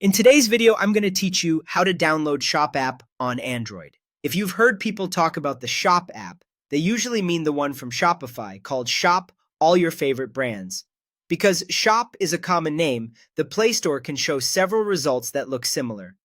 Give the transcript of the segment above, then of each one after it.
In today's video, I'm going to teach you how to download Shop app on Android. If you've heard people talk about the Shop app, they usually mean the one from Shopify called Shop All Your Favorite Brands. Because Shop is a common name, the Play Store can show several results that look similar.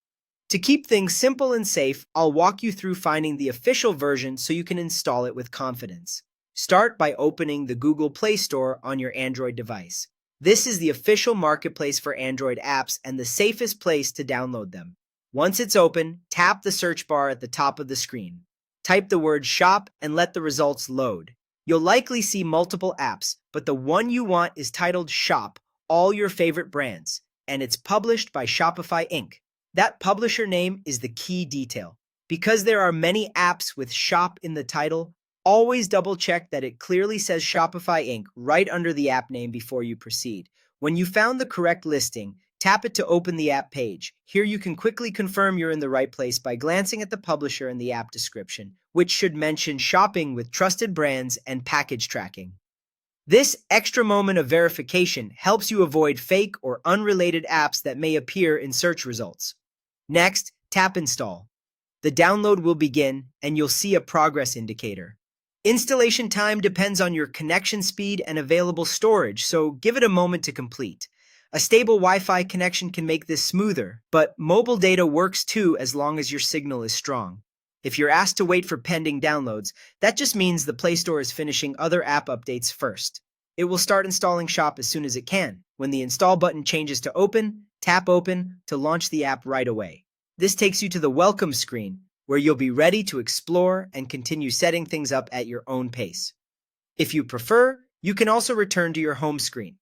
To keep things simple and safe, I'll walk you through finding the official version so you can install it with confidence. Start by opening the Google Play Store on your Android device. This is the official marketplace for Android apps and the safest place to download them. Once it's open, tap the search bar at the top of the screen. Type the word shop and let the results load. You'll likely see multiple apps, but the one you want is titled Shop, All Your Favorite Brands, and it's published by Shopify Inc. That publisher name is the key detail. Because there are many apps with Shop in the title, always double check that it clearly says Shopify Inc. right under the app name before you proceed. When you found the correct listing, tap it to open the app page. Here you can quickly confirm you're in the right place by glancing at the publisher and the app description, which should mention shopping with trusted brands and package tracking. This extra moment of verification helps you avoid fake or unrelated apps that may appear in search results. Next, tap Install. The download will begin, and you'll see a progress indicator. Installation time depends on your connection speed and available storage, so give it a moment to complete. A stable Wi-Fi connection can make this smoother, but mobile data works too as long as your signal is strong. If you're asked to wait for pending downloads, that just means the Play Store is finishing other app updates first. It will start installing Shop as soon as it can. When the install button changes to open, tap Open to launch the app right away. This takes you to the welcome screen, where you'll be ready to explore and continue setting things up at your own pace. If you prefer, you can also return to your home screen.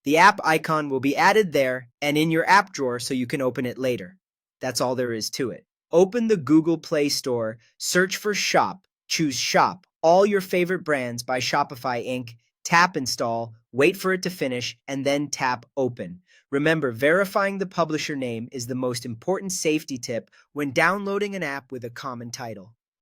The app icon will be added there and in your app drawer so you can open it later. That's all there is to it. Open the Google Play Store, search for Shop, choose Shop, All Your Favorite Brands by Shopify Inc., tap Install, wait for it to finish, and then tap Open. Remember, verifying the publisher name is the most important safety tip when downloading an app with a common title.